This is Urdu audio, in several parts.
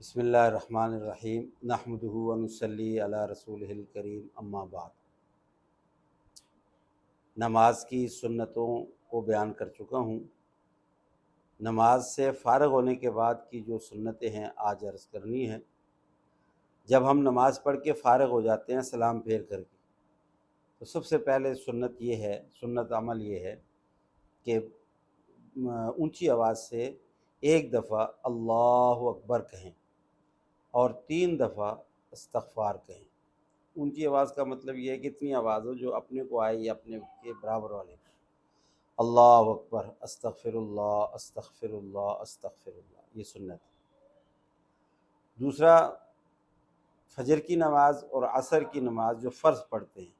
بسم اللہ الرحمن الرحیم نحمدہ و نصلی علی رسولہ الکریم اما بعد۔ نماز کی سنتوں کو بیان کر چکا ہوں۔ نماز سے فارغ ہونے کے بعد کی جو سنتیں ہیں آج عرض کرنی ہے۔ جب ہم نماز پڑھ کے فارغ ہو جاتے ہیں سلام پھیر کر کے، تو سب سے پہلے سنت عمل یہ ہے کہ اونچی آواز سے ایک دفعہ اللہ اکبر کہیں اور 3 دفعہ استغفار کہیں۔ اونچی آواز کا مطلب یہ ہے کہ اتنی آواز ہو جو اپنے کو آئے یا اپنے کے برابر والے کو۔ اللہ اکبر، استغفر اللہ استغفر اللہ استغفر اللہ، یہ سنت ہے۔ دوسرا، فجر کی نماز اور عصر کی نماز جو فرض پڑھتے ہیں،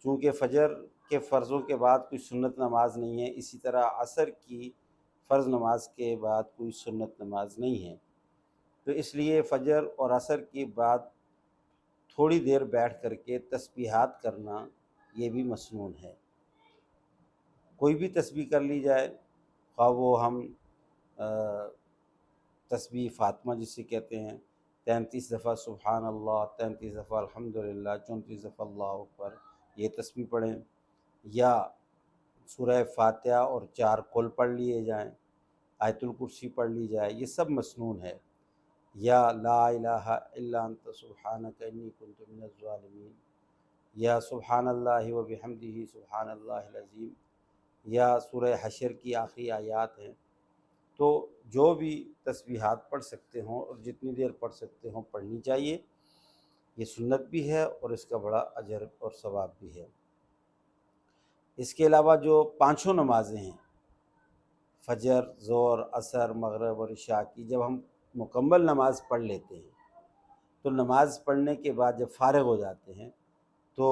چونکہ فجر کے فرضوں کے بعد کوئی سنت نماز نہیں ہے، اسی طرح عصر کی فرض نماز کے بعد کوئی سنت نماز نہیں ہے، تو اس لیے فجر اور عصر کے بعد تھوڑی دیر بیٹھ کر کے تسبیحات کرنا یہ بھی مسنون ہے۔ کوئی بھی تسبیح کر لی جائے، خواہ وہ ہم تسبیح فاطمہ جسے کہتے ہیں 33 دفعہ سبحان اللہ، 33 دفعہ الحمدللہ، 34 دفعہ اللہ اکبر، یہ تسبیح پڑھیں، یا سورہ فاتحہ اور 4 قل پڑھ لیے جائیں، آیت الکرسی پڑھ لی جائے، یہ سب مسنون ہے، یا لا الہ الا انت سبحانک انی کنت من الظالمین، یا سبحان اللہ و بحمدہ سبحان اللہ العظیم، یا سورہ حشر کی آخری آیات ہیں۔ تو جو بھی تسبیحات پڑھ سکتے ہوں اور جتنی دیر پڑھ سکتے ہوں پڑھنی چاہیے، یہ سنت بھی ہے اور اس کا بڑا اجر اور ثواب بھی ہے۔ اس کے علاوہ جو 5 نمازیں ہیں، فجر، ظہر، عصر، مغرب اور عشاء کی، جب ہم مکمل نماز پڑھ لیتے ہیں تو نماز پڑھنے کے بعد جب فارغ ہو جاتے ہیں تو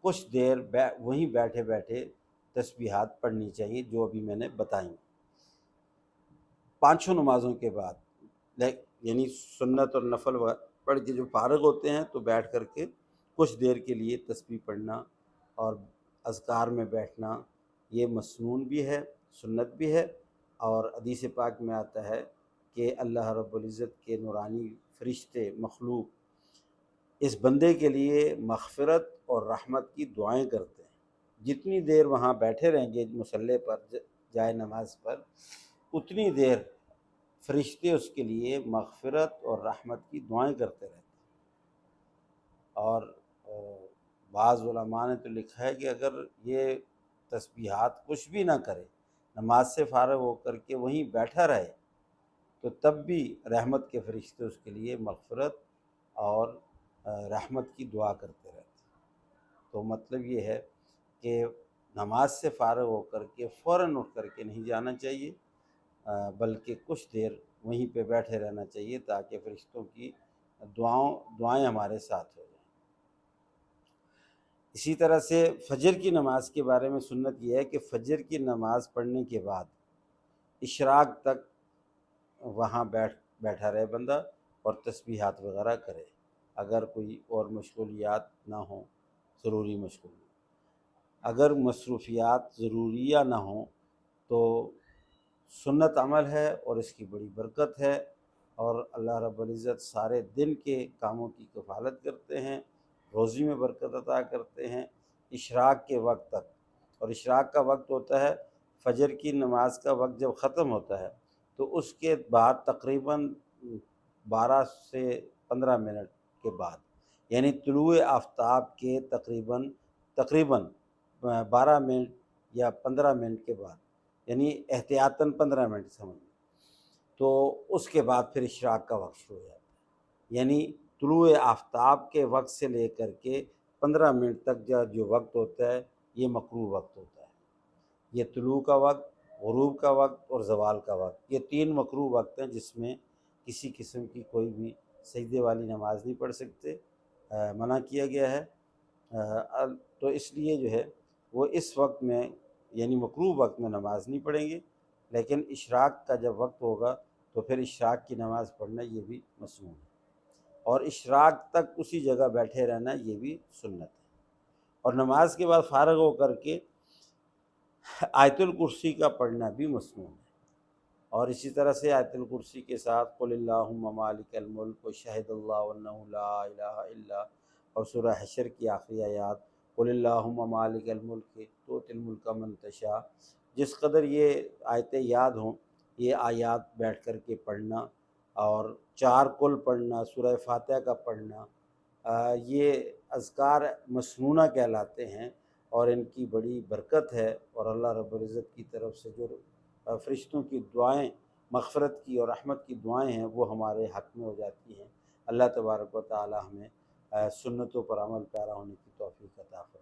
کچھ دیر وہیں بیٹھے بیٹھے تسبیحات پڑھنی چاہیے جو ابھی میں نے بتائیں۔ 5 نمازوں کے بعد یعنی سنت اور نفل پڑھ کے جو فارغ ہوتے ہیں تو بیٹھ کر کے کچھ دیر کے لیے تسبیح پڑھنا اور اذکار میں بیٹھنا، یہ مسنون بھی ہے، سنت بھی ہے، اور حدیث پاک میں آتا ہے کہ اللہ رب العزت کے نورانی فرشتے مخلوق اس بندے کے لیے مغفرت اور رحمت کی دعائیں کرتے ہیں۔ جتنی دیر وہاں بیٹھے رہیں گے مصلی پر، جائے نماز پر، اتنی دیر فرشتے اس کے لیے مغفرت اور رحمت کی دعائیں کرتے رہتے ہیں۔ اور بعض علماء نے تو لکھا ہے کہ اگر یہ تسبیحات کچھ بھی نہ کرے، نماز سے فارغ ہو کر کے وہیں بیٹھا رہے، تو تب بھی رحمت کے فرشتے اس کے لیے مغفرت اور رحمت کی دعا کرتے رہتے ہیں۔ تو مطلب یہ ہے کہ نماز سے فارغ ہو کر کے فوراً اٹھ کر کے نہیں جانا چاہیے، بلکہ کچھ دیر وہیں پہ بیٹھے رہنا چاہیے تاکہ فرشتوں کی دعائیں ہمارے ساتھ ہو جائیں۔ اسی طرح سے فجر کی نماز کے بارے میں سنت یہ ہے کہ فجر کی نماز پڑھنے کے بعد اشراق تک وہاں بیٹھا رہے بندہ اور تسبیحات وغیرہ کرے، اگر کوئی اور مشغولیات نہ ہوں، ضروری مشغولیات۔ اگر مصروفیات ضروریہ نہ ہوں تو سنت عمل ہے اور اس کی بڑی برکت ہے، اور اللہ رب العزت سارے دن کے کاموں کی کفالت کرتے ہیں، روزی میں برکت عطا کرتے ہیں اشراق کے وقت تک۔ اور اشراق کا وقت ہوتا ہے فجر کی نماز کا وقت جب ختم ہوتا ہے تو اس کے بعد تقریباً 12 سے 15 منٹ کے بعد، یعنی طلوع آفتاب کے تقریباً 12 منٹ یا 15 منٹ کے بعد، یعنی احتیاطاً 15 منٹ سمجھ لیں، تو اس کے بعد پھر اشراق کا وقت شروع ہو جاتا ہے۔ یعنی طلوع آفتاب کے وقت سے لے کر کے 15 منٹ تک جو وقت ہوتا ہے یہ مکروہ وقت ہوتا ہے۔ یہ طلوع کا وقت، غروب کا وقت اور زوال کا وقت، یہ 3 مکروہ وقت ہیں جس میں کسی قسم کی کوئی بھی سجدے والی نماز نہیں پڑھ سکتے، منع کیا گیا ہے۔ تو اس لیے جو ہے وہ اس وقت میں یعنی مکروہ وقت میں نماز نہیں پڑھیں گے، لیکن اشراق کا جب وقت ہوگا تو پھر اشراق کی نماز پڑھنا یہ بھی مسنون ہے، اور اشراق تک اسی جگہ بیٹھے رہنا یہ بھی سنت ہے۔ اور نماز کے بعد فارغ ہو کر کے آیت الکرسی کا پڑھنا بھی مسنون ہے۔ اور اسی طرح سے آیت الکرسی کے ساتھ قل اللہم مالک الملک و شہد اللہ انہ لا الہ الا، اور سورہ حشر کی آخری آیات قل اللہم مالک الملک تؤتی الملک من تشاء۔ جس قدر یہ آیتیں یاد ہوں، یہ آیات بیٹھ کر کے پڑھنا اور 4 قل پڑھنا، سورہ فاتحہ کا پڑھنا، یہ اذکار مسنونہ کہلاتے ہیں اور ان کی بڑی برکت ہے، اور اللہ رب العزت کی طرف سے جو فرشتوں کی دعائیں مغفرت کی اور رحمت کی دعائیں ہیں وہ ہمارے حق میں ہو جاتی ہیں۔ اللہ تبارک و تعالی ہمیں سنتوں پر عمل پیرا ہونے کی توفیق عطا فرمائے۔